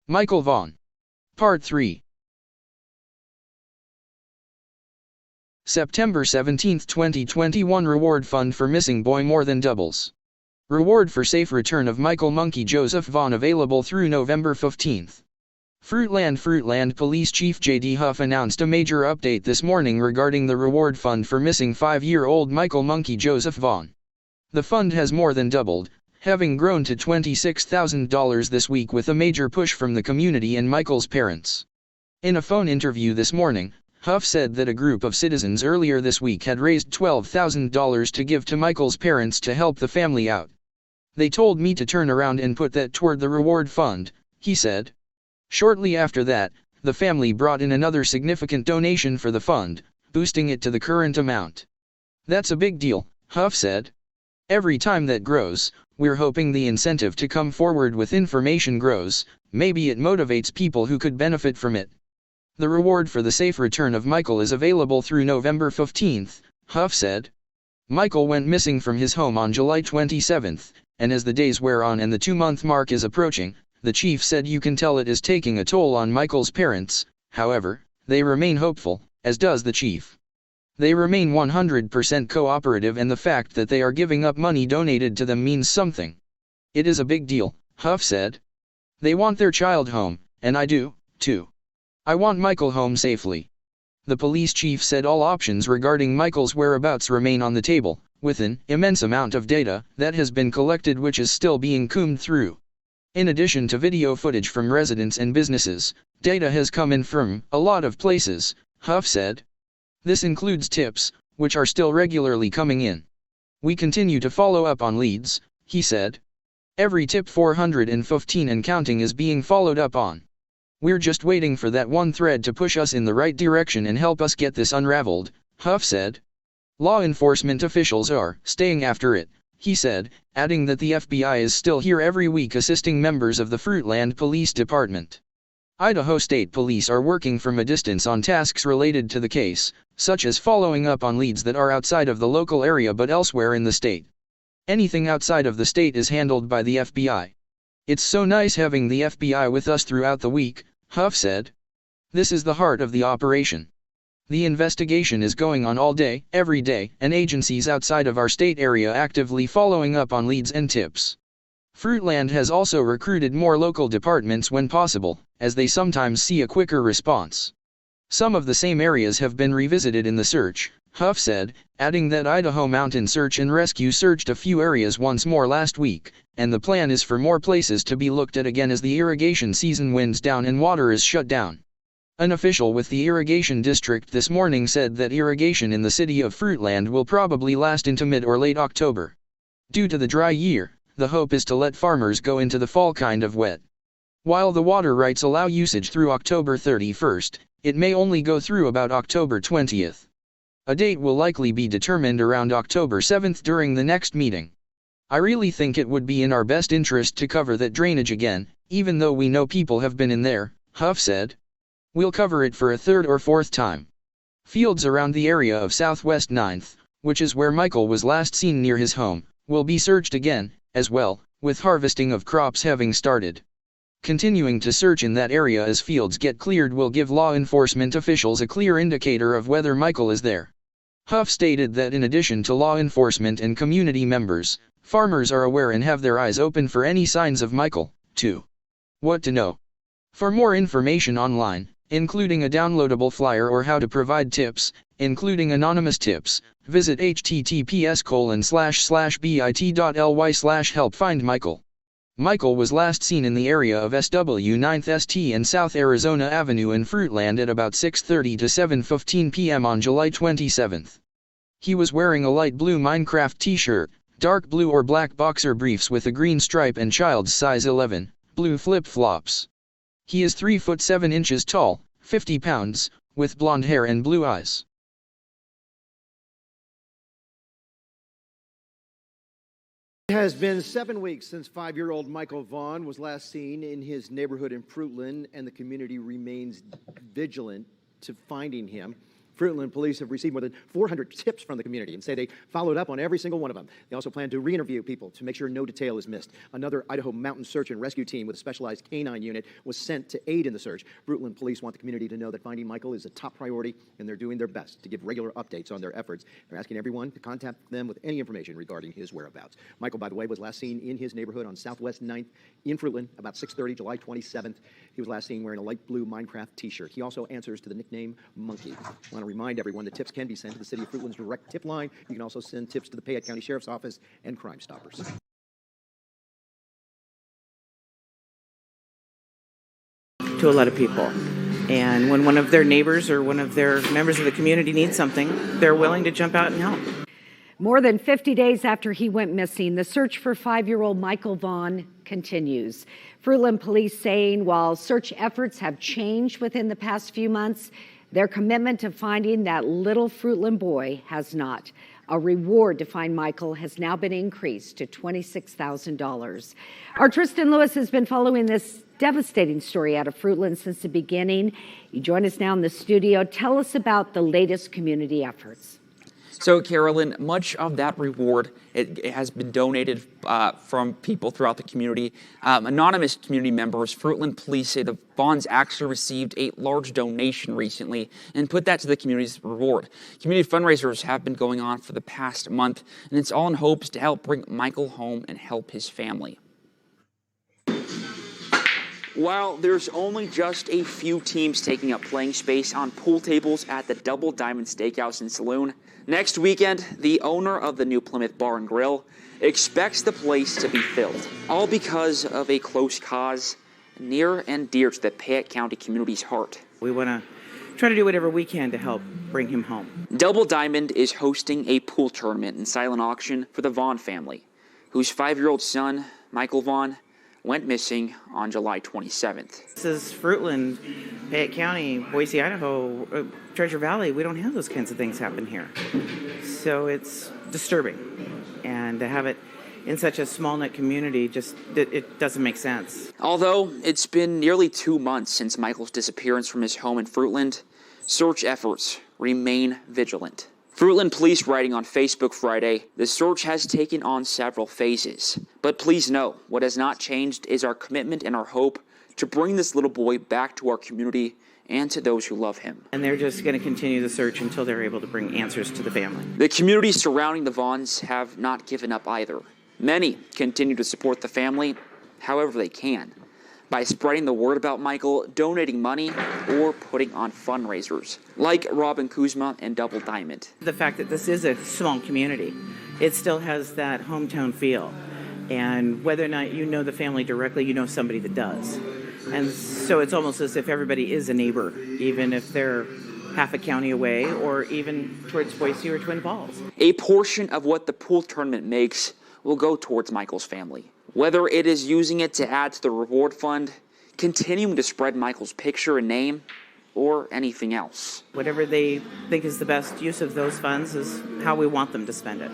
Michael Vaughan. Part 3. September 17, 2021 Reward Fund for Missing Boy more than doubles. Reward for safe return of Michael Monkey Joseph Vaughan available through November 15. Fruitland Police Chief J.D. Huff announced a major update this morning regarding the reward fund for missing 5-year-old Michael Monkey Joseph Vaughan. The fund has more than doubled, having grown to $26,000 this week with a major push from the community and Michael's parents. In a phone interview this morning, Huff said that a group of citizens earlier this week had raised $12,000 to give to Michael's parents to help the family out. They told me to turn around and put that toward the reward fund, he said. Shortly after that, the family brought in another significant donation for the fund, boosting it to the current amount. That's a big deal, Huff said. Every time that grows, we're hoping the incentive to come forward with information grows, maybe it motivates people who could benefit from it. The reward for the safe return of Michael is available through November 15, Huff said. Michael went missing from his home on July 27, and as the days wear on and the 2-month mark is approaching, the chief said you can tell it is taking a toll on Michael's parents. However, they remain hopeful, as does the chief. They remain 100% cooperative, and the fact that they are giving up money donated to them means something. It is a big deal, Huff said. They want their child home, and I do, too. I want Michael home safely. The police chief said all options regarding Michael's whereabouts remain on the table, with an immense amount of data that has been collected which is still being combed through. In addition to video footage from residents and businesses, data has come in from a lot of places, Huff said. This includes tips, which are still regularly coming in. We continue to follow up on leads, he said. Every tip 415 and counting is being followed up on. We're just waiting for that one thread to push us in the right direction and help us get this unraveled, Huff said. Law enforcement officials are staying after it, he said, adding that the FBI is still here every week assisting members of the Fruitland Police Department. Idaho State Police are working from a distance on tasks related to the case, such as following up on leads that are outside of the local area but elsewhere in the state. Anything outside of the state is handled by the FBI. It's so nice having the FBI with us throughout the week, Huff said. This is the heart of the operation. The investigation is going on all day, every day, and agencies outside of our state area actively following up on leads and tips. Fruitland has also recruited more local departments when possible, as they sometimes see a quicker response. Some of the same areas have been revisited in the search, Huff said, adding that Idaho Mountain Search and Rescue searched a few areas once more last week, and the plan is for more places to be looked at again as the irrigation season winds down and water is shut down. An official with the irrigation district this morning said that irrigation in the city of Fruitland will probably last into mid or late October. Due to the dry year, the hope is to let farmers go into the fall kind of wet. While the water rights allow usage through October 31st, it may only go through about October 20th. A date will likely be determined around October 7th during the next meeting. I really think it would be in our best interest to cover that drainage again, even though we know people have been in there, Huff said. We'll cover it for a third or fourth time. Fields around the area of Southwest 9th, which is where Michael was last seen near his home, will be searched again, as well, with harvesting of crops having started. Continuing to search in that area as fields get cleared will give law enforcement officials a clear indicator of whether Michael is there. Huff stated that in addition to law enforcement and community members, farmers are aware and have their eyes open for any signs of Michael, too. What to know? For more information online, including a downloadable flyer or how to provide tips, including anonymous tips, visit https://bit.ly/help-find-Michael. Michael was last seen in the area of SW 9th St and South Arizona Avenue in Fruitland at about 6:30 to 7:15 p.m. on July 27. He was wearing a light blue Minecraft t-shirt, dark blue or black boxer briefs with a green stripe and child's size 11, blue flip-flops. He is 3 foot 7 inches tall, 50 pounds, with blonde hair and blue eyes. It has been 7 weeks since 5-year-old Michael Vaughan was last seen in his neighborhood in Fruitland, and the community remains vigilant to finding him. Fruitland police have received more than 400 tips from the community and say they followed up on every single one of them. They also plan to re-interview people to make sure no detail is missed. Another Idaho mountain search and rescue team with a specialized canine unit was sent to aid in the search. Fruitland police want the community to know that finding Michael is a top priority, and they're doing their best to give regular updates on their efforts. They're asking everyone to contact them with any information regarding his whereabouts. Michael, by the way, was last seen in his neighborhood on Southwest 9th in Fruitland about 6:30, July 27th. He was last seen wearing a light blue Minecraft t-shirt. He also answers to the nickname Monkey. I want to remind everyone that tips can be sent to the City of Fruitland's direct tip line. You can also send tips to the Payette County Sheriff's Office and Crime Stoppers. To a lot of people. And when one of their neighbors or one of their members of the community needs something, they're willing to jump out and help. More than 50 days after he went missing, the search for 5-year-old Michael Vaughan continues. Fruitland police saying while search efforts have changed within the past few months, their commitment to finding that little Fruitland boy has not. A reward to find Michael has now been increased to $26,000. Our Tristan Lewis has been following this devastating story out of Fruitland since the beginning. You join us now in the studio. Tell us about the latest community efforts. So, Carolyn, much of that reward it has been donated from people throughout the community. Anonymous community members, Fruitland police say the Vaughns actually received a large donation recently and put that to the community's reward. Community fundraisers have been going on for the past month, and it's all in hopes to help bring Michael home and help his family. While there's only just a few teams taking up playing space on pool tables at the Double Diamond Steakhouse and Saloon, next weekend, the owner of the new Plymouth Bar and Grill expects the place to be filled, all because of a close cause near and dear to the Payette County community's heart. We want to try to do whatever we can to help bring him home. Double Diamond is hosting a pool tournament and silent auction for the Vaughan family, whose 5-year-old son, Michael Vaughan, went missing on July 27th. This is Fruitland, Payette County, Boise, Idaho, Treasure Valley. We don't have those kinds of things happen here. So it's disturbing. And to have it in such a small-knit community, it doesn't make sense. Although it's been nearly 2 months since Michael's disappearance from his home in Fruitland, search efforts remain vigilant. Fruitland police writing on Facebook Friday, the search has taken on several phases. But please know, what has not changed is our commitment and our hope to bring this little boy back to our community and to those who love him. And they're just going to continue the search until they're able to bring answers to the family. The community surrounding the Vaughns have not given up either. Many continue to support the family however they can, by spreading the word about Michael, donating money, or putting on fundraisers, like Robin Kuzma and Double Diamond. The fact that this is a small community, it still has that hometown feel. And whether or not you know the family directly, you know somebody that does. And so it's almost as if everybody is a neighbor, even if they're half a county away or even towards Boise or Twin Falls. A portion of what the pool tournament makes will go towards Michael's family. Whether it is using it to add to the reward fund, continuing to spread Michael's picture and name, or anything else. Whatever they think is the best use of those funds is how we want them to spend it.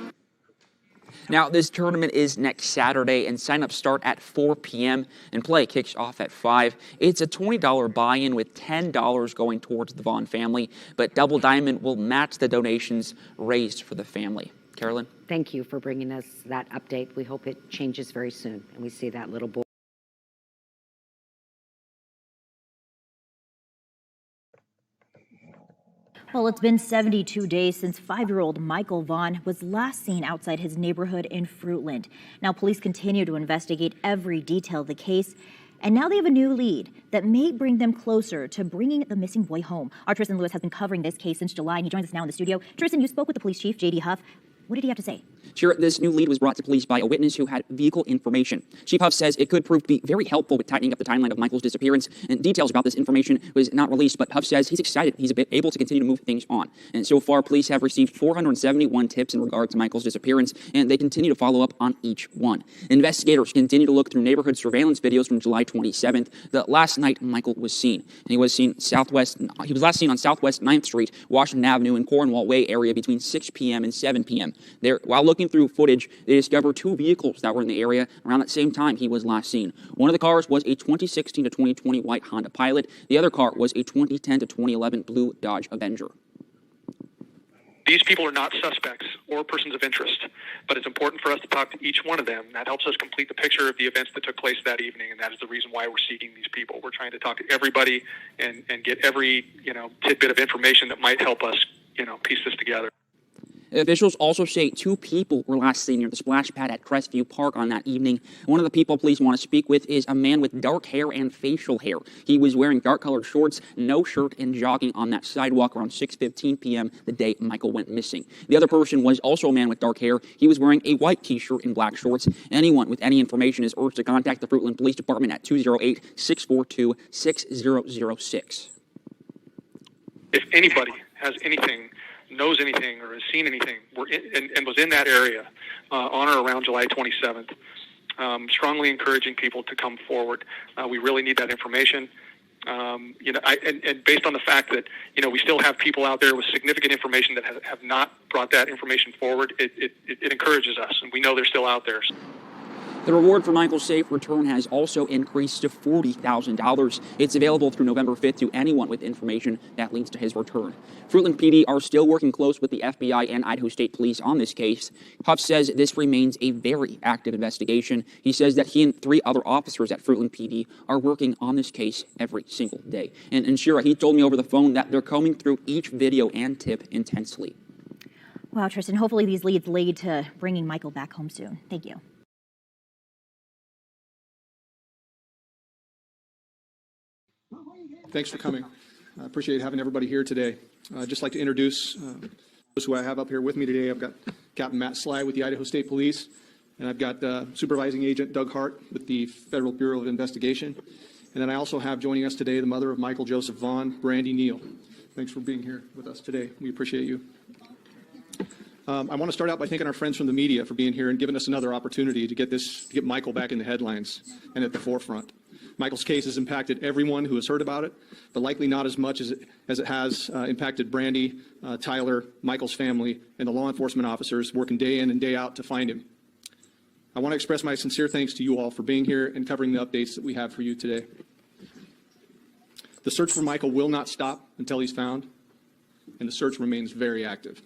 Now, this tournament is next Saturday, and sign-ups start at 4 p.m. and play kicks off at 5. It's a $20 buy-in with $10 going towards the Vaughan family, but Double Diamond will match the donations raised for the family. Carolyn? Thank you for bringing us that update. We hope it changes very soon and we see that little boy. Well, it's been 72 days since 5-year-old Michael Vaughan was last seen outside his neighborhood in Fruitland. Now, police continue to investigate every detail of the case, and now they have a new lead that may bring them closer to bringing the missing boy home. Our Tristan Lewis has been covering this case since July, and he joins us now in the studio. Tristan, you spoke with the police chief, J.D. Huff. What did he have to say? Sure, this new lead was brought to police by a witness who had vehicle information. Chief Huff says it could prove to be very helpful with tightening up the timeline of Michael's disappearance, and details about this information was not released, but Huff says he's excited he's able to continue to move things on. And so far, police have received 471 tips in regard to Michael's disappearance, and they continue to follow up on each one. Investigators continue to look through neighborhood surveillance videos from July 27th, the last night Michael was seen. And he was last seen on Southwest 9th Street, Washington Avenue, and Cornwall Way area between 6 p.m. and 7 p.m. There, while looking through footage, they discovered 2 vehicles that were in the area around that same time he was last seen. One of the cars was a 2016 to 2020 white Honda Pilot. The other car was a 2010 to 2011 blue Dodge Avenger. These people are not suspects or persons of interest, but it's important for us to talk to each one of them. That helps us complete the picture of the events that took place that evening, and that is the reason why we're seeking these people. We're trying to talk to everybody and get every, tidbit of information that might help us, piece this together. Officials also say 2 people were last seen near the splash pad at Crestview Park on that evening. One of the people police want to speak with is a man with dark hair and facial hair. He was wearing dark-colored shorts, no shirt, and jogging on that sidewalk around 6:15 p.m. the day Michael went missing. The other person was also a man with dark hair. He was wearing a white T-shirt and black shorts. Anyone with any information is urged to contact the Fruitland Police Department at 208-642-6006. If anybody has anything, knows anything, or has seen anything, and was in that area on or around July 27th, strongly encouraging people to come forward. We really need that information. And based on the fact that, we still have people out there with significant information that have not brought that information forward, it encourages us, and we know they're still out there. The reward for Michael's safe return has also increased to $40,000. It's available through November 5th to anyone with information that leads to his return. Fruitland PD are still working close with the FBI and Idaho State Police on this case. Huff says this remains a very active investigation. He says that he and 3 other officers at Fruitland PD are working on this case every single day. And Shira, he told me over the phone that they're combing through each video and tip intensely. Wow, Tristan, hopefully these leads lead to bringing Michael back home soon. Thank you. Thanks for coming. I appreciate having everybody here today. I'd just like to introduce those who I have up here with me today. I've got Captain Matt Sly with the Idaho State Police, and I've got Supervising Agent Doug Hart with the Federal Bureau of Investigation. And then I also have joining us today the mother of Michael Joseph Vaughan, Brandy Neal. Thanks for being here with us today. We appreciate you. I want to start out by thanking our friends from the media for being here and giving us another opportunity to get Michael back in the headlines and at the forefront. Michael's case has impacted everyone who has heard about it, but likely not as much as it has impacted Brandy, Tyler, Michael's family, and the law enforcement officers working day in and day out to find him. I want to express my sincere thanks to you all for being here and covering the updates that we have for you today. The search for Michael will not stop until he's found, and the search remains very active.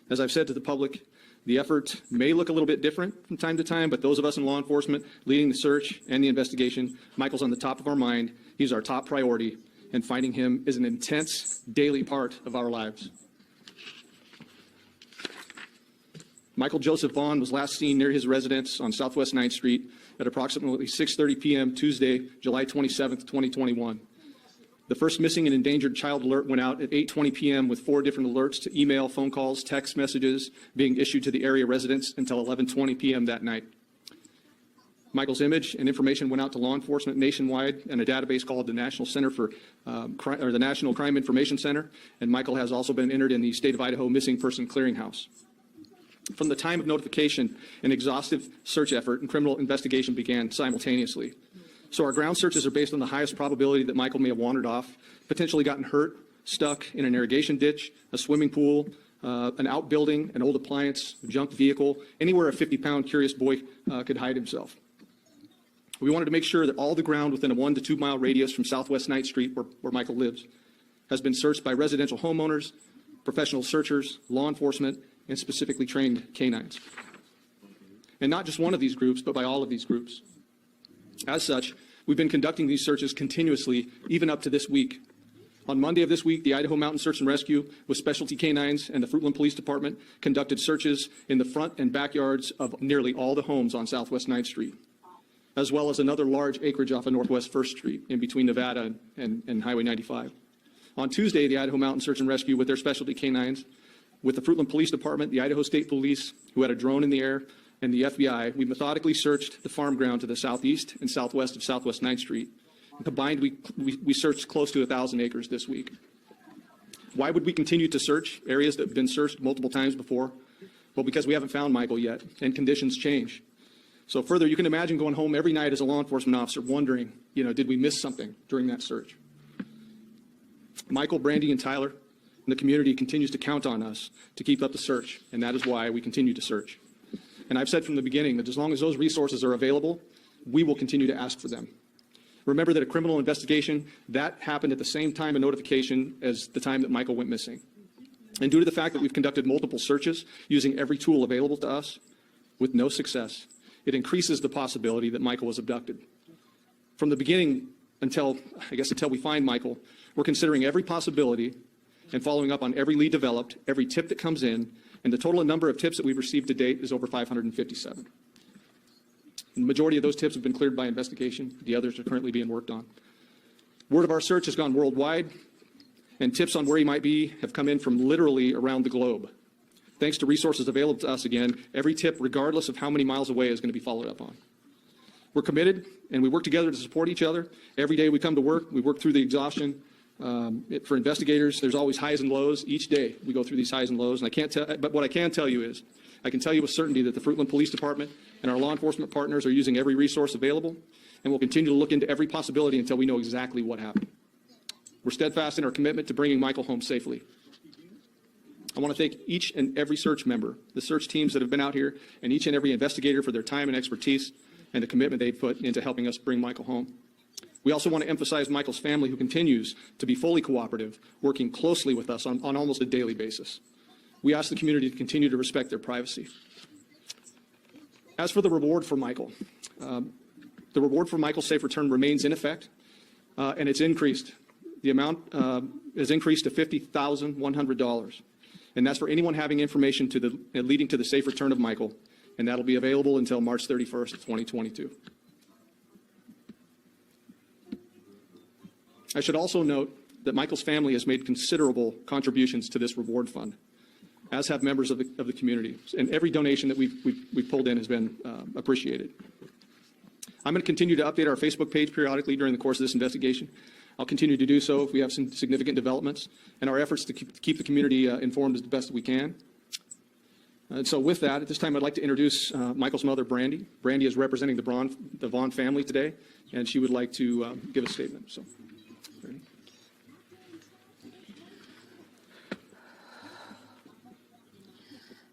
As I've said to the public, the effort may look a little bit different from time to time, but those of us in law enforcement leading the search and the investigation, Michael's on the top of our mind. He's our top priority, and finding him is an intense daily part of our lives. Michael Joseph Vaughan was last seen near his residence on Southwest 9th Street at approximately 6:30 p.m. Tuesday, July 27th, 2021. The first missing and endangered child alert went out at 8:20 p.m. with 4 different alerts to email, phone calls, text messages being issued to the area residents until 11:20 p.m. that night. Michael's image and information went out to law enforcement nationwide and a database called the National Center for the National Crime Information Center, and Michael has also been entered in the State of Idaho Missing Person Clearinghouse. From the time of notification, an exhaustive search effort and criminal investigation began simultaneously. So our ground searches are based on the highest probability that Michael may have wandered off, potentially gotten hurt, stuck in an irrigation ditch, a swimming pool, an outbuilding, an old appliance, a junk vehicle, anywhere a 50-pound curious boy could hide himself. We wanted to make sure that all the ground within a 1 to 2 mile radius from Southwest 9th Street, where Michael lives, has been searched by residential homeowners, professional searchers, law enforcement, and specifically trained canines. And not just one of these groups, but by all of these groups. As such, we've been conducting these searches continuously, even up to this week. On Monday of this week, the Idaho Mountain Search and Rescue with specialty canines and the Fruitland Police Department conducted searches in the front and backyards of nearly all the homes on Southwest 9th Street, as well as another large acreage off of Northwest 1st Street in between Nevada and Highway 95. On Tuesday, the Idaho Mountain Search and Rescue with their specialty canines, with the Fruitland Police Department, the Idaho State Police, who had a drone in the air, and the FBI, we methodically searched the farm ground to the southeast and southwest of Southwest 9th Street. Combined, we searched close to 1,000 acres this week. Why would we continue to search areas that have been searched multiple times before? Well, because we haven't found Michael yet, and conditions change. So further, you can imagine going home every night as a law enforcement officer wondering, did we miss something during that search? Michael, Brandy, and Tyler, and the community continues to count on us to keep up the search, and that is why we continue to search. And I've said from the beginning that as long as those resources are available, we will continue to ask for them. Remember that a criminal investigation, that happened at the same time of notification as the time that Michael went missing. And due to the fact that we've conducted multiple searches using every tool available to us with no success, it increases the possibility that Michael was abducted. From the beginning until we find Michael, we're considering every possibility and following up on every lead developed, every tip that comes in, and the total number of tips that we've received to date is over 557. And the majority of those tips have been cleared by investigation. The others are currently being worked on. Word of our search has gone worldwide, and tips on where he might be have come in from literally around the globe. Thanks to resources available to us, again, every tip, regardless of how many miles away, is going to be followed up on. We're committed, and we work together to support each other. Every day we come to work, we work through the exhaustion. For investigators, there's always highs and lows. Each day we go through these highs and lows, and but what I can tell you is, I can tell you with certainty that the Fruitland Police Department and our law enforcement partners are using every resource available, and we'll continue to look into every possibility until we know exactly what happened. We're steadfast in our commitment to bringing Michael home safely. I want to thank each and every search member, the search teams that have been out here, and each and every investigator for their time and expertise and the commitment they've put into helping us bring Michael home. We also want to emphasize Michael's family, who continues to be fully cooperative, working closely with us on almost a daily basis. We ask the community to continue to respect their privacy. As for the reward for Michael, the reward for Michael's safe return remains in effect, and it's increased. The amount is increased to $50,100, and that's for anyone having information leading to the safe return of Michael, and that'll be available until March 31st, 2022. I should also note that Michael's family has made considerable contributions to this reward fund, as have members of the community, and every donation that we've pulled in has been appreciated. I'm going to continue to update our Facebook page periodically during the course of this investigation. I'll continue to do so if we have some significant developments, and our efforts to keep the community informed as best we can. And so with that, at this time, I'd like to introduce Michael's mother, Brandy. Brandy is representing the Vaughan family today, and she would like to give a statement. So, Brandy.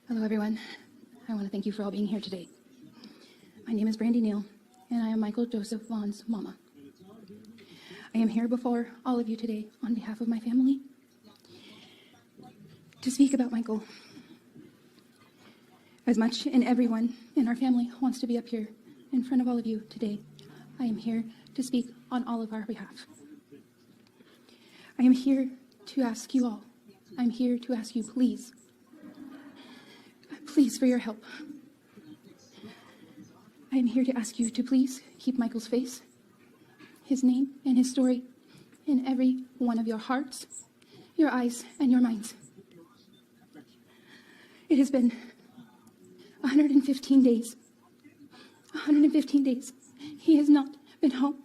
Hello, everyone. I want to thank you for all being here today. My name is Brandy Neal, and I am Michael Joseph Vaughan's mama. I am here before all of you today on behalf of my family to speak about Michael. As much and everyone in our family wants to be up here in front of all of you today, I am here to speak on all of our behalf. I am here to ask you all, I'm here to ask you, please for your help. I am here to ask you to please keep Michael's face, his name, and his story in every one of your hearts, your eyes, and your minds. It has been 115 days. 115 days. He has not been home.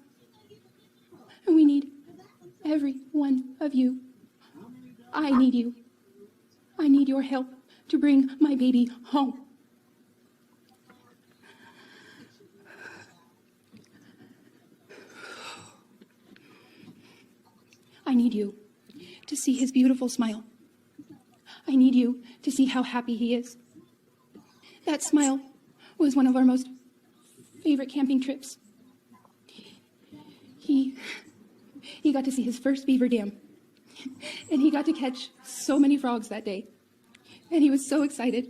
And we need every one of you. I need you. I need your help to bring my baby home. I need you to see his beautiful smile. I need you to see how happy he is. That smile was one of our most favorite camping trips. He got to see his first beaver dam, and he got to catch so many frogs that day, and he was so excited.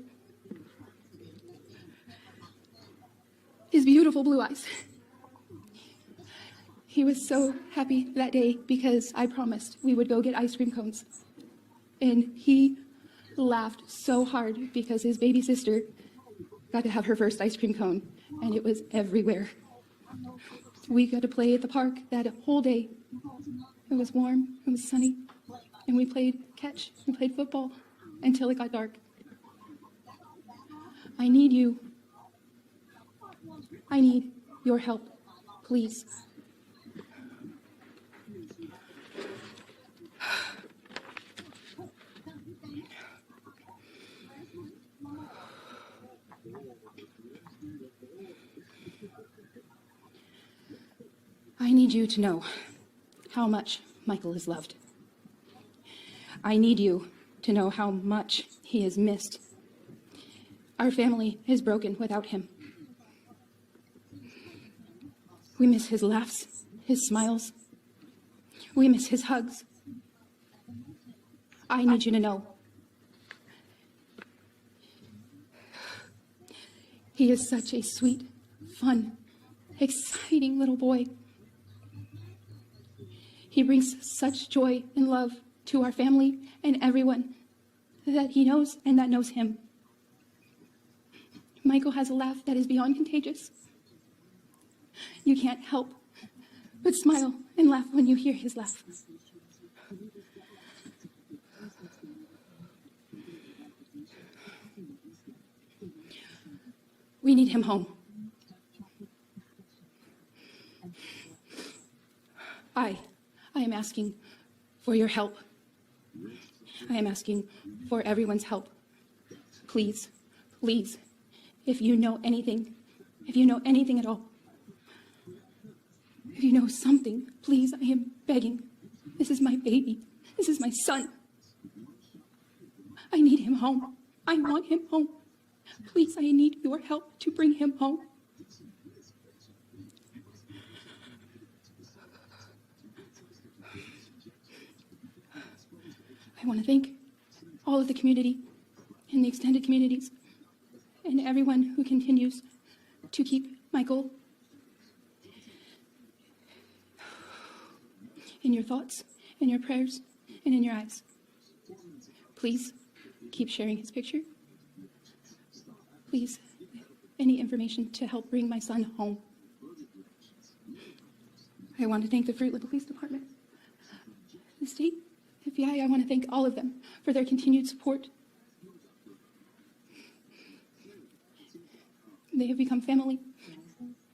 His beautiful blue eyes. He was so happy that day because I promised we would go get ice cream cones. And he laughed so hard because his baby sister got to have her first ice cream cone, and it was everywhere. We got to play at the park that whole day. It was warm, it was sunny, and we played catch, we played football until it got dark. I need you. I need your help, please. I need you to know how much Michael is loved. I need you to know how much he is missed. Our family is broken without him. We miss his laughs, his smiles. We miss his hugs. I need you to know He is such a sweet, fun, exciting little boy. He brings such joy and love to our family and everyone that he knows and that knows him. Michael has a laugh that is beyond contagious. You can't help but smile and laugh when you hear his laugh. We need him home. I am asking for your help. I am asking for everyone's help. Please, please, if you know anything at all, if you know something, please, I am begging. This is my baby. This is my son. I need him home. I want him home. Please, I need your help to bring him home. I want to thank all of the community and the extended communities and everyone who continues to keep Michael in your thoughts, in your prayers, and in your eyes. Please keep sharing his picture. Please, any information to help bring my son home. I want to thank the Fruitland Police Department, the state, FBI. I want to thank all of them for their continued support. They have become family,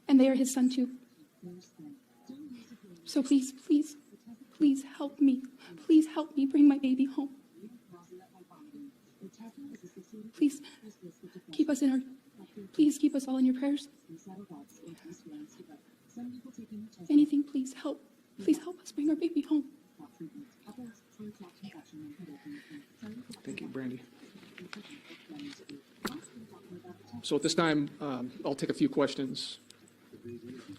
and they are his son too. So please, please, please help me. Please help me bring my baby home. Please keep us please keep us all in your prayers. Anything, please help. Please help us bring our baby home. Thank you, Brandy. So at this time, I'll take a few questions.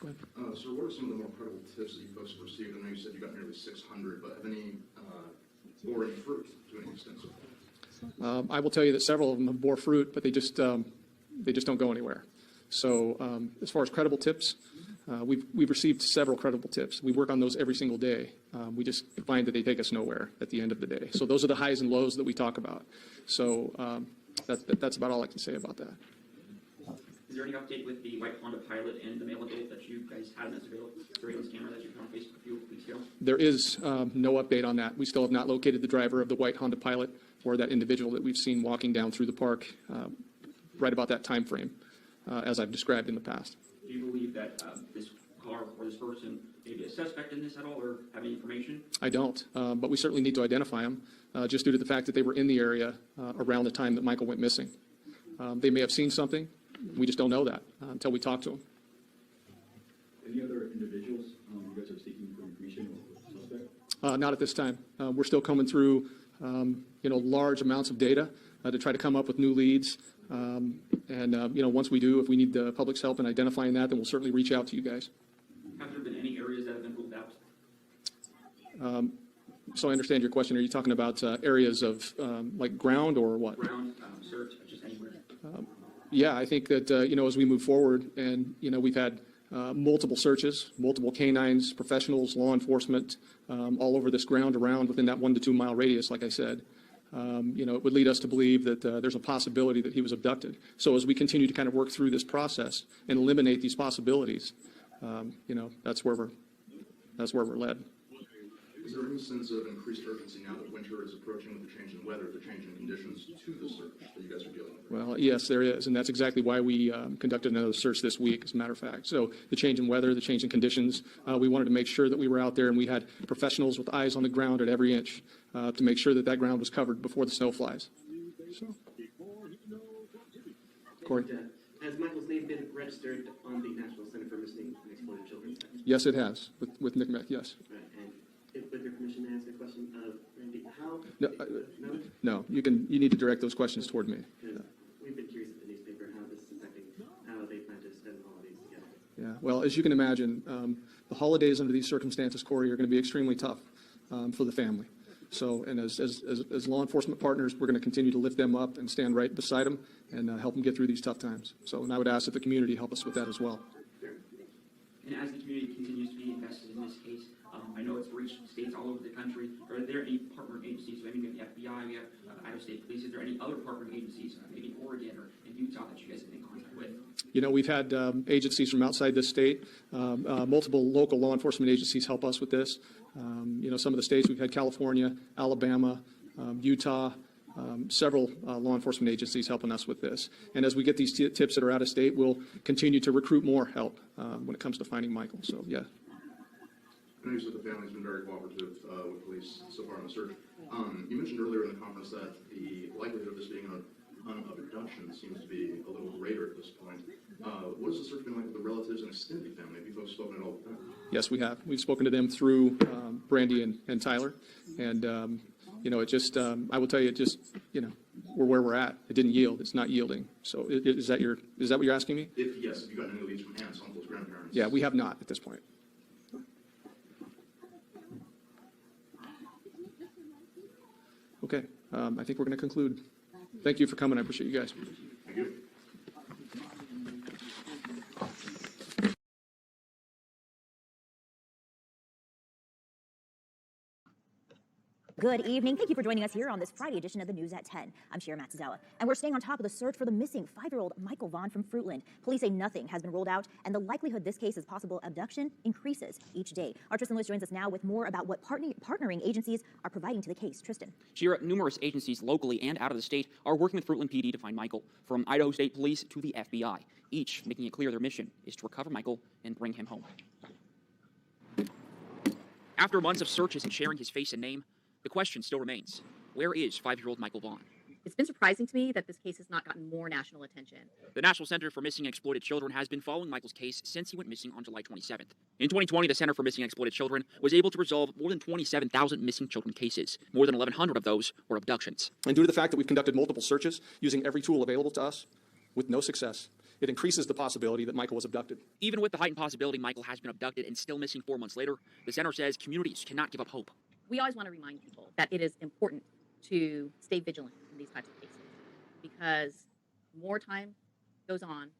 Go ahead. Sir, what are some of the more credible tips that you folks have received? I know you said you got nearly 600, but have any bore any fruit to any extent so far? I will tell you that several of them have bore fruit, but they just don't go anywhere. So as far as credible tips, we've received several credible tips. We work on those every single day. We just find that they take us nowhere at the end of the day. So those are the highs and lows that we talk about. So that's about all I can say about that. Is there any update with the white Honda Pilot and the male adult that you guys had in that surveillance camera that you found on Facebook a few weeks ago? There is no update on that. We still have not located the driver of the white Honda Pilot or that individual that we've seen walking down through the park right about that time frame, as I've described in the past. Do you believe that this car or this person may be a suspect in this at all or have any information? I don't, but we certainly need to identify them just due to the fact that they were in the area around the time that Michael went missing. They may have seen something. We just don't know that until we talk to them. Any other individuals you guys are seeking for information or suspect? Not at this time. We're still coming through, large amounts of data to try to come up with new leads. Once we do, if we need the public's help in identifying that, then we'll certainly reach out to you guys. Have there been any areas that have been ruled out? So I understand your question. Are you talking about areas of like ground or what? Ground, search, just anywhere. Yeah, I think that, as we move forward and, we've had multiple searches, multiple canines, professionals, law enforcement, all over this ground around within that 1 to 2 mile radius, like I said. It would lead us to believe that there's a possibility that he was abducted. So as we continue to kind of work through this process and eliminate these possibilities, that's where we're led. Is there any sense of increased urgency now that winter is approaching with the change in weather, the change in conditions to the search that you guys are dealing with? Well, yes, there is, and that's exactly why we conducted another search this week, as a matter of fact. So the change in weather, the change in conditions, we wanted to make sure that we were out there and we had professionals with eyes on the ground at every inch to make sure that that ground was covered before the snow flies. So, Corey. Has Michael's name been registered on the National Center for Missing and Exploited Children? Yes, it has, with NCMEC, yes. Right, and with your permission to ask a question, Randy, how? No, you need to direct those questions toward me. Because we've been curious at the newspaper how this is affecting how they plan to spend the holidays together. Yeah, well, as you can imagine, the holidays under these circumstances, Corey, are going to be extremely tough for the family. So, and as law enforcement partners, we're going to continue to lift them up and stand right beside them and help them get through these tough times. So, and I would ask that the community help us with that as well. And as the community continues to be invested in this case, I know it's reached states all over the country. Are there any partner agencies? I mean, we have the FBI, we have out-of-state police. Is there any other partner agencies, maybe in Oregon or in Utah, that you guys have been in contact with? You know, we've had agencies from outside this state, multiple local law enforcement agencies help us with this. You know, some of the states, we've had California, Alabama, Utah, several law enforcement agencies helping us with this. And as we get these tips that are out of state, we'll continue to recruit more help when it comes to finding Michael. So, yeah. I know you said the family's been very cooperative with police so far in the search. You mentioned earlier in the conference that the likelihood of this being an abduction seems to be a little greater at this point. What has the search been like with the relatives and extended family? Have you folks spoken at all with them? Yes, we have. We've spoken to them through Brandy and Tyler. And, you know, it just, I will tell you, it just, you know, we're where we're at. It didn't yield. It's not yielding. So is that what you're asking me? If yes, have you gotten any leads from aunts, uncles, grandparents? Yeah, we have not at this point. Okay, I think we're going to conclude. Thank you for coming. I appreciate you guys. Thank you. Good evening. Thank you for joining us here on this Friday edition of the News at 10. I'm Shira Matsuzawa, and we're staying on top of the search for the missing 5-year-old Michael Vaughan from Fruitland. Police say nothing has been ruled out, and the likelihood this case is possible abduction increases each day. Our Tristan Lewis joins us now with more about what partnering agencies are providing to the case. Tristan. Shira, numerous agencies locally and out of the state are working with Fruitland PD to find Michael, from Idaho State Police to the FBI, each making it clear their mission is to recover Michael and bring him home. After months of searches and sharing his face and name, the question still remains, where is 5-year-old Michael Vaughan? It's been surprising to me that this case has not gotten more national attention. The National Center for Missing and Exploited Children has been following Michael's case since he went missing on July 27th. In 2020, the Center for Missing and Exploited Children was able to resolve more than 27,000 missing children cases. More than 1,100 of those were abductions. And due to the fact that we've conducted multiple searches using every tool available to us with no success, it increases the possibility that Michael was abducted. Even with the heightened possibility Michael has been abducted and still missing 4 months later, the center says communities cannot give up hope. We always want to remind people that it is important to stay vigilant in these types of cases, because more time goes on,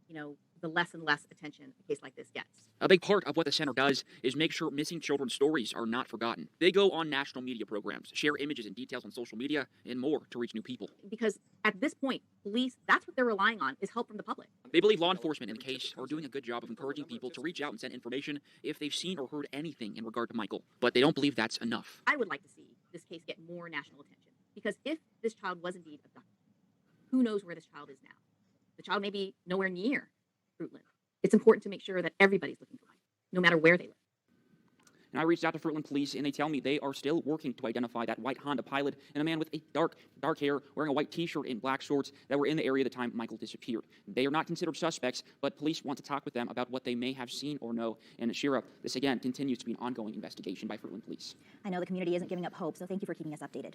you know, the less and less attention a case like this gets. A big part of what the center does is make sure missing children's stories are not forgotten. They go on national media programs, share images and details on social media, and more to reach new people. Because at this point, police, that's what they're relying on, is help from the public. They believe law enforcement in the case are doing a good job of encouraging people to reach out and send information if they've seen or heard anything in regard to Michael. But they don't believe that's enough. I would like to see this case get more national attention, because if this child was indeed abducted, who knows where this child is now? The child may be nowhere near Fruitland. It's important to make sure that everybody's looking for Michael, no matter where they live. And I reached out to Fruitland Police, and they tell me they are still working to identify that white Honda Pilot and a man with a dark hair wearing a white T-shirt and black shorts that were in the area the time Michael disappeared. They are not considered suspects, but police want to talk with them about what they may have seen or know. And Shira, this again continues to be an ongoing investigation by Fruitland Police. I know the community isn't giving up hope, so thank you for keeping us updated.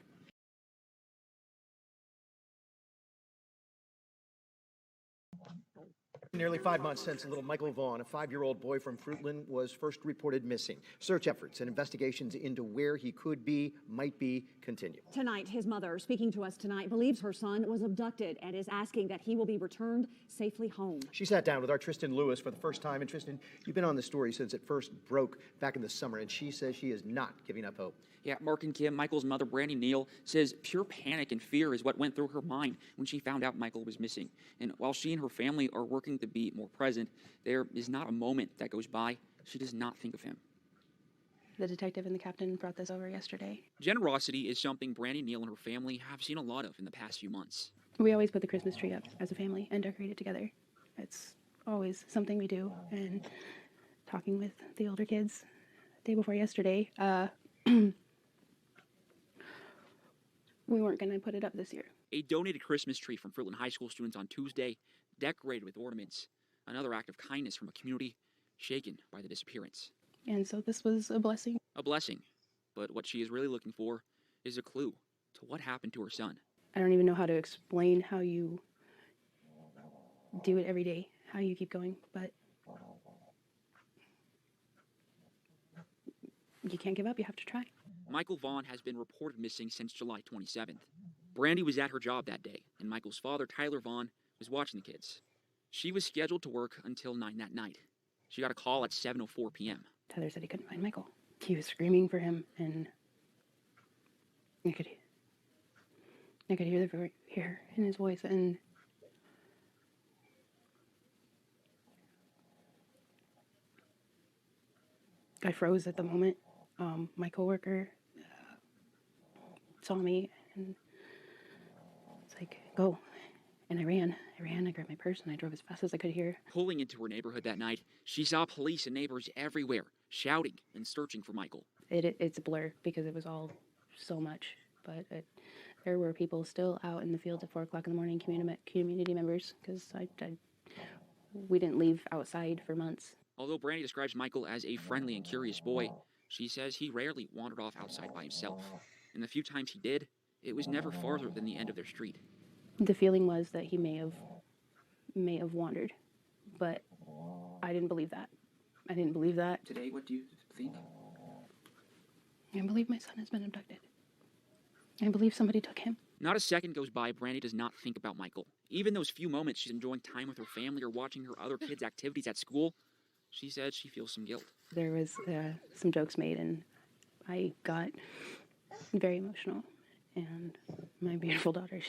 Nearly 5 months since little Michael Vaughan, a 5-year-old boy from Fruitland, was first reported missing. Search efforts and investigations into where he could be, might be, continue. Tonight, his mother, speaking to us tonight, believes her son was abducted and is asking that he will be returned safely home. She sat down with our Tristan Lewis for the first time. And Tristan, you've been on this story since it first broke back in the summer, and she says she is not giving up hope. Yeah, Mark and Kim, Michael's mother, Brandy Neal, says pure panic and fear is what went through her mind when she found out Michael was missing. And while she and her family are working to be more present, there is not a moment that goes by she does not think of him. The detective and the captain brought this over yesterday. Generosity is something Brandy Neal and her family have seen a lot of in the past few months. We always put the Christmas tree up as a family and decorate it together. It's always something we do. And talking with the older kids the day before yesterday, we weren't going to put it up this year. A donated Christmas tree from Fruitland High School students on Tuesday, decorated with ornaments. Another act of kindness from a community shaken by the disappearance. And so this was a blessing. A blessing. But what she is really looking for is a clue to what happened to her son. I don't even know how to explain how you do it every day, how you keep going, but you can't give up, you have to try. Michael Vaughan has been reported missing since July 27th. Brandy was at her job that day, and Michael's father, Tyler Vaughan, was watching the kids. She was scheduled to work until 9 that night. She got a call at 7:04 p.m. Tyler said he couldn't find Michael. He was screaming for him, and I could hear the fear in his voice, and I froze at the moment. My coworker saw me, and it's like, go. And I ran, I grabbed my purse, and I drove as fast as I could here. Pulling into her neighborhood that night, she saw police and neighbors everywhere, shouting and searching for Michael. It's a blur because it was all so much, but there were people still out in the fields at 4 o'clock in the morning, community members, because we didn't leave outside for months. Although Brandy describes Michael as a friendly and curious boy, she says he rarely wandered off outside by himself. And the few times he did, it was never farther than the end of their street. The feeling was that he may have wandered, but I didn't believe that. I didn't believe that. Today, what do you think? I believe my son has been abducted. I believe somebody took him. Not a second goes by Brandy does not think about Michael. Even those few moments she's enjoying time with her family or watching her other kids' activities at school, she said she feels some guilt. There was some jokes made, and I got very emotional. And my beautiful daughter,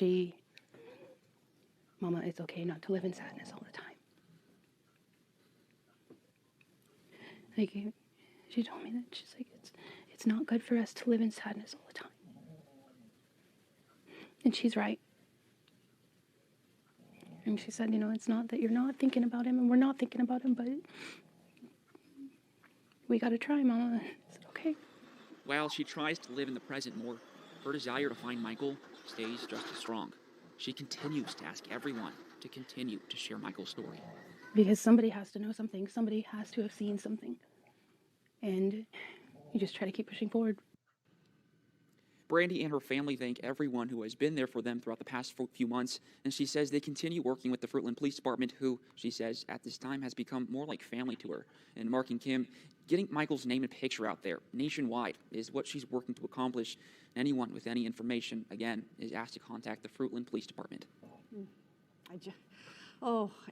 Mama, it's okay not to live in sadness all the time. Like, she told me that, she's like, it's not good for us to live in sadness all the time. And she's right. And she said, it's not that you're not thinking about him, and we're not thinking about him, but we gotta try, Mama. I said, okay. While she tries to live in the present more, her desire to find Michael stays just as strong. She continues to ask everyone to continue to share Michael's story. Because somebody has to know something. Somebody has to have seen something. And you just try to keep pushing forward. Brandy and her family thank everyone who has been there for them throughout the past few months, and she says they continue working with the Fruitland Police Department, who, she says, at this time has become more like family to her. And Mark and Kim, getting Michael's name and picture out there nationwide is what she's working to accomplish. Anyone with any information, again, is asked to contact the Fruitland Police Department.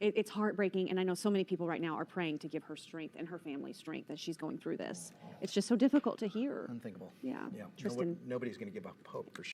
It's heartbreaking, and I know so many people right now are praying to give her strength and her family strength as she's going through this. It's just so difficult to hear. Unthinkable. Yeah. Tristan. Nobody's going to give up hope for sure.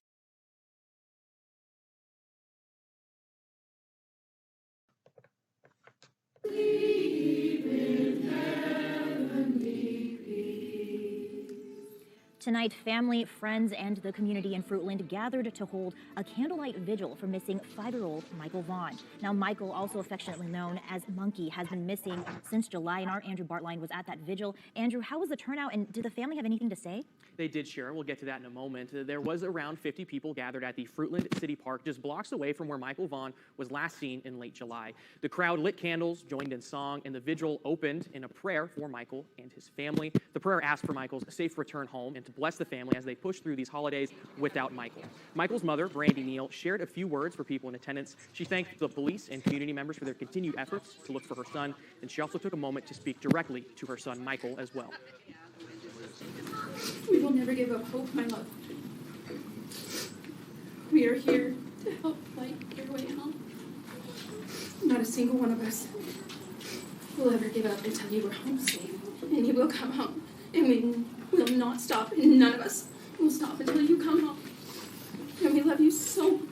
Tonight, family, friends, and the community in Fruitland gathered to hold a candlelight vigil for missing 5-year-old Michael Vaughan. Now, Michael, also affectionately known as Monkey, has been missing since July, and our Andrew Bartline was at that vigil. Andrew, how was the turnout, and did the family have anything to say? They did, Sharon. We'll get to that in a moment. There was around 50 people gathered at the Fruitland City Park, just blocks away from where Michael Vaughan was last seen in late July. The crowd lit candles, joined in song, and the vigil opened in a prayer for Michael and his family. The prayer asked for Michael's safe return home and to bless the family as they push through these holidays without Michael. Michael's mother, Brandy Neal, shared a few words for people in attendance. She thanked the police and community members for their continued efforts to look for her son, and she also took a moment to speak directly to her son, Michael, as well. We will never give up hope, my love. We are here to help light your way home. Not a single one of us will ever give up until you are home safe, and you will come home. And we will not stop, and none of us will stop until you come home. And we love you so much,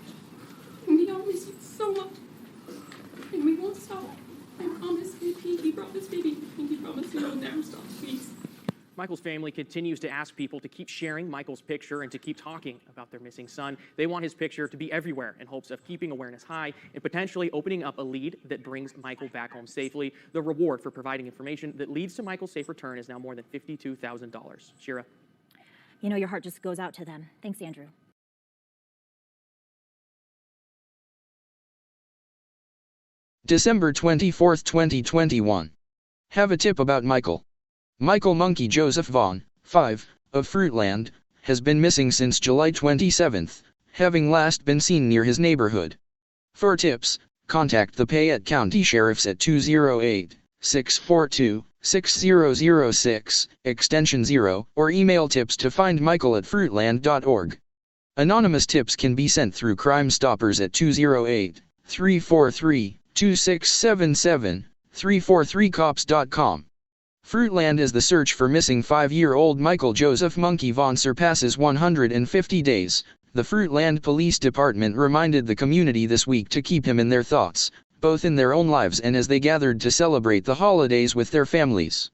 and we all miss you so much. And we won't stop. I promise. Pinky promise, baby. Pinky promise we will never stop, please. Michael's family continues to ask people to keep sharing Michael's picture and to keep talking about their missing son. They want his picture to be everywhere in hopes of keeping awareness high and potentially opening up a lead that brings Michael back home safely. The reward for providing information that leads to Michael's safe return is now more than $52,000. Shira. Your heart just goes out to them. Thanks, Andrew. December 24, 2021. Have a tip about Michael. Michael Monkey Joseph Vaughan, 5, of Fruitland, has been missing since July 27, having last been seen near his neighborhood. For tips, contact the Payette County Sheriffs at 208-642-6900. 6006, extension 0, or email tips to find Michael at fruitland.org. Anonymous tips can be sent through Crime Stoppers at 208-343-2677, 343cops.com. Fruitland as the search for missing 5-year-old Michael Joseph Monkey Vaughan surpasses 150 days, the Fruitland Police Department reminded the community this week to keep him in their thoughts, both in their own lives and as they gathered to celebrate the holidays with their families.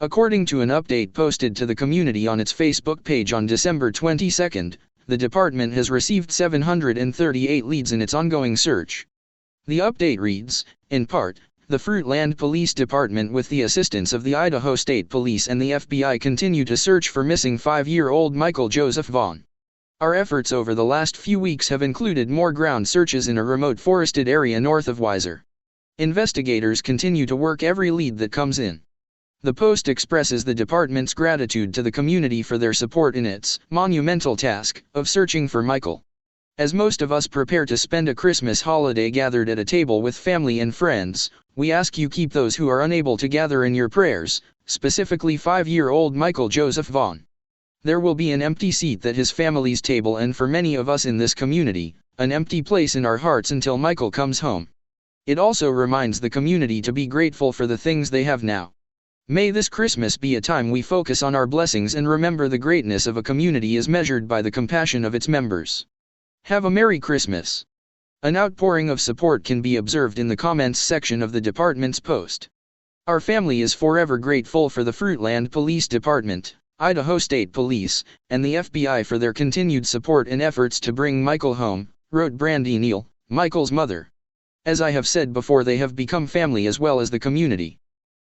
According to an update posted to the community on its Facebook page on December 22, the department has received 738 leads in its ongoing search. The update reads, in part, the Fruitland Police Department with the assistance of the Idaho State Police and the FBI continue to search for missing 5-year-old Michael Joseph Vaughan. Our efforts over the last few weeks have included more ground searches in a remote forested area north of Weiser. Investigators continue to work every lead that comes in. The post expresses the department's gratitude to the community for their support in its monumental task of searching for Michael. As most of us prepare to spend a Christmas holiday gathered at a table with family and friends, we ask you keep those who are unable to gather in your prayers, specifically 5-year-old Michael Joseph Vaughan. There will be an empty seat at his family's table, and for many of us in this community, an empty place in our hearts until Michael comes home. It also reminds the community to be grateful for the things they have now. May this Christmas be a time we focus on our blessings and remember the greatness of a community as measured by the compassion of its members. Have a Merry Christmas. An outpouring of support can be observed in the comments section of the department's post. Our family is forever grateful for the Fruitland Police Department, Idaho State Police, and the FBI for their continued support in efforts to bring Michael home, wrote Brandy Neal, Michael's mother. As I have said before, they have become family as well as the community.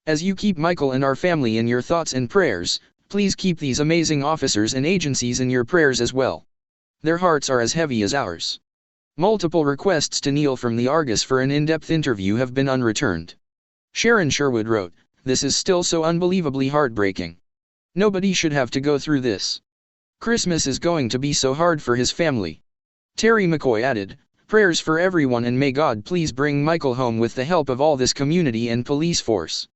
As you keep Michael and our family in your thoughts and prayers, please keep these amazing officers and agencies in your prayers as well. Their hearts are as heavy as ours. Multiple requests to Neal from the Argus for an in-depth interview have been unreturned. Sharon Sherwood wrote, "This is still so unbelievably heartbreaking. Nobody should have to go through this. Christmas is going to be so hard for his family." Terry McCoy added, "Prayers for everyone, and may God please bring Michael home with the help of all this community and police force."